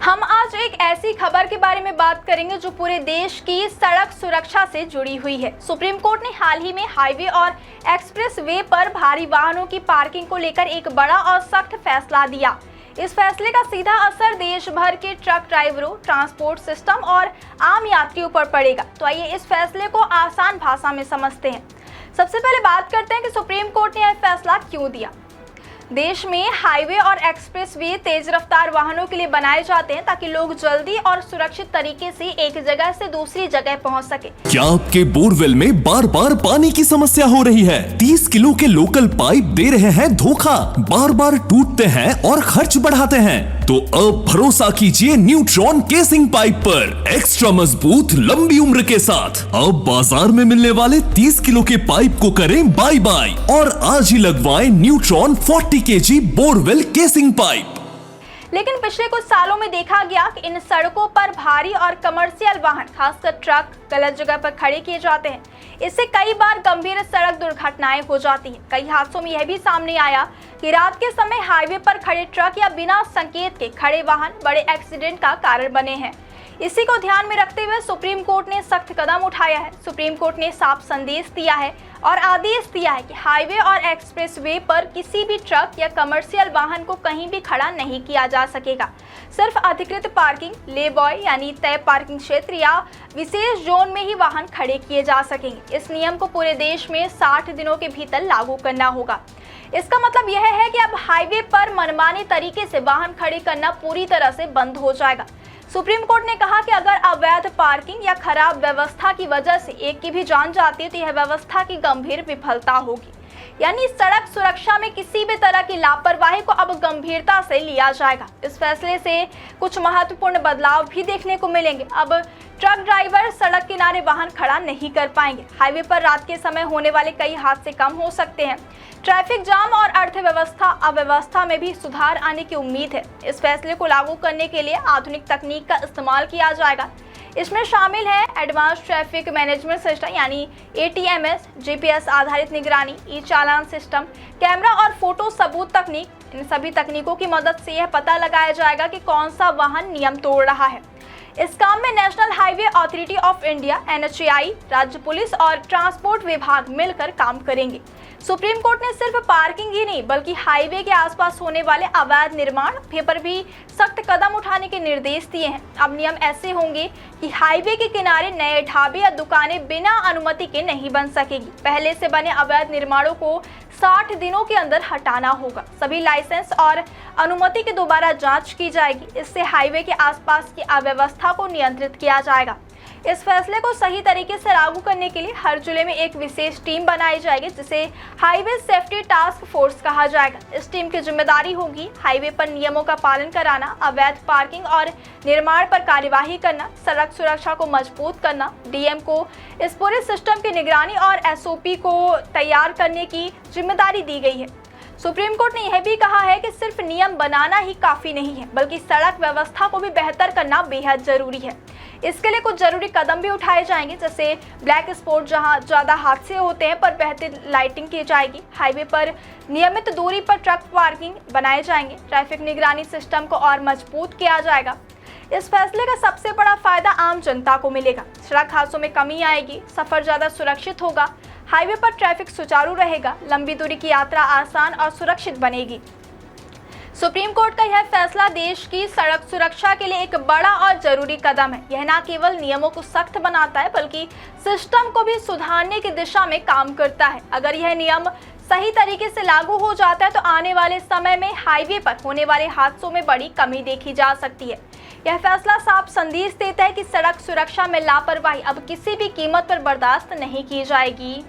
हम आज एक ऐसी खबर के बारे में बात करेंगे जो पूरे देश की सड़क सुरक्षा से जुड़ी हुई है। सुप्रीम कोर्ट ने हाल ही में हाईवे और एक्सप्रेस वे पर भारी वाहनों की पार्किंग को लेकर एक बड़ा और सख्त फैसला दिया। इस फैसले का सीधा असर देश भर के ट्रक ड्राइवरों, ट्रांसपोर्ट सिस्टम और आम यात्रियों पर पड़ेगा। तो आइए इस फैसले को आसान भाषा में समझते हैं। सबसे पहले बात करते हैं कि सुप्रीम कोर्ट ने यह फैसला क्यों दिया। देश में हाईवे और एक्सप्रेस वे तेज रफ्तार वाहनों के लिए बनाए जाते हैं ताकि लोग जल्दी और सुरक्षित तरीके से एक जगह से दूसरी जगह पहुंच सके। क्या आपके बोरवेल में बार बार पानी की समस्या हो रही है? 30 किलो के लोकल पाइप दे रहे हैं धोखा, बार बार टूटते हैं और खर्च बढ़ाते हैं? तो अब भरोसा कीजिए न्यूट्रॉन केसिंग पाइप पर। एक्स्ट्रा मजबूत, लंबी उम्र के साथ अब बाजार में मिलने वाले 30 किलो के पाइप को करें बाय बाय और आज ही लगवाएं neutron 40 kg borewell casing pipe. लेकिन पिछले कुछ सालों में देखा गया कि इन सड़कों पर भारी और कमर्शियल वाहन, खासकर ट्रक, गलत जगह पर खड़े किए जाते हैं। इससे कई बार गंभीर सड़क दुर्घटनाएं हो जाती हैं। कई हादसों में यह भी सामने आया कि रात के समय हाईवे पर खड़े ट्रक या बिना संकेत के खड़े वाहन बड़े एक्सीडेंट का कारण बने हैं। इसी को ध्यान में रखते हुए सुप्रीम कोर्ट ने सख्त कदम उठाया है। सुप्रीम कोर्ट ने साफ संदेश दिया है और आदेश दिया है कि हाईवे और एक्सप्रेस वे पर किसी भी ट्रक या कमर्शियल वाहन को कहीं भी खड़ा नहीं किया जा सकेगा। सिर्फ अधिकृत पार्किंग, ले बॉय यानी तय पार्किंग क्षेत्र या विशेष जोन में ही वाहन खड़े किए जा सकेंगे। इस नियम को पूरे देश में 60 दिनों के भीतर लागू करना होगा। इसका मतलब यह है कि अब हाईवे पर मनमाने तरीके से वाहन खड़े करना पूरी तरह से बंद हो जाएगा। सुप्रीम कोर्ट ने कहा कि अगर अवैध पार्किंग या खराब व्यवस्था की वजह से एक की भी जान जाती है तो यह व्यवस्था की गंभीर विफलता होगी। यानी सड़क सुरक्षा में किसी भी तरह की लापरवाही को अब गंभीरता से लिया जाएगा। इस फैसले से कुछ महत्वपूर्ण बदलाव भी देखने को मिलेंगे। अब ट्रक ड्राइवर सड़क किनारे वाहन खड़ा नहीं कर पाएंगे। हाईवे पर रात के समय होने वाले कई हादसे कम हो सकते हैं। ट्रैफिक जाम और अव्यवस्था में भी सुधार आने की उम्मीद है। इस फैसले को लागू करने के लिए आधुनिक तकनीक का इस्तेमाल किया जाएगा। इसमें शामिल है एडवांस ट्रैफिक मैनेजमेंट सिस्टम यानी ATMS, GPS आधारित निगरानी, ई चालान सिस्टम, कैमरा और फोटो सबूत तकनीक। इन सभी तकनीकों की मदद से यह पता लगाया जाएगा कि कौन सा वाहन नियम तोड़ रहा है। इस काम में national highway authority of India NHAI, राज्य पुलिस और ट्रांसपोर्ट विभाग मिलकर काम करेंगे। सुप्रीम कोर्ट ने सिर्फ पार्किंग ही नहीं बल्कि हाईवे के आसपास होने वाले अवैध निर्माण पर भी सख्त कदम उठाने के निर्देश दिए हैं। अब नियम ऐसे होंगे कि हाईवे के किनारे नए ढाबे या दुकानें बिना अनुमति के नहीं बन सकेगी। पहले से बने अवैध निर्माणों को 60 दिनों के अंदर हटाना होगा। सभी लाइसेंस और अनुमति की दोबारा जांच की जाएगी। इससे हाईवे के आसपास की अव्यवस्था को नियंत्रित किया जाएगा। इस फैसले को सही तरीके से लागू करने के लिए हर जिले में एक विशेष टीम बनाई जाएगी जिसे हाईवे सेफ्टी टास्क फोर्स कहा जाएगा। इस टीम की जिम्मेदारी होगी हाईवे पर नियमों का पालन कराना, अवैध पार्किंग और निर्माण पर कार्यवाही करना, सड़क सुरक्षा को मजबूत करना। DM को इस पूरे सिस्टम की निगरानी और SOP को तैयार करने की जिम्मेदारी दी गई है। सुप्रीम कोर्ट ने यह भी कहा है कि सिर्फ नियम बनाना ही काफी नहीं है बल्कि सड़क व्यवस्था को भी बेहतर करना बेहद जरूरी है। इसके लिए कुछ जरूरी कदम भी उठाए जाएंगे, जैसे ब्लैक स्पॉट जहां ज्यादा हादसे होते हैं पर बेहतर लाइटिंग की जाएगी। हाईवे पर नियमित दूरी पर ट्रक पार्किंग बनाए जाएंगे। ट्रैफिक निगरानी सिस्टम को और मजबूत किया जाएगा। इस फैसले का सबसे बड़ा फायदा आम जनता को मिलेगा। सड़क हादसों में कमी आएगी, सफर ज्यादा सुरक्षित होगा, हाईवे पर ट्रैफिक सुचारू रहेगा, लंबी दूरी की यात्रा आसान और सुरक्षित बनेगी। सुप्रीम कोर्ट का यह फैसला देश की सड़क सुरक्षा के लिए एक बड़ा और जरूरी कदम है। यह न केवल नियमों को सख्त बनाता है बल्कि सिस्टम को भी सुधारने की दिशा में काम करता है। अगर यह नियम सही तरीके से लागू हो जाता है तो आने वाले समय में हाईवे पर होने वाले हादसों में बड़ी कमी देखी जा सकती है। यह फैसला साफ संदेश देता है कि सड़क सुरक्षा में लापरवाही अब किसी भी कीमत पर बर्दाश्त नहीं की जाएगी।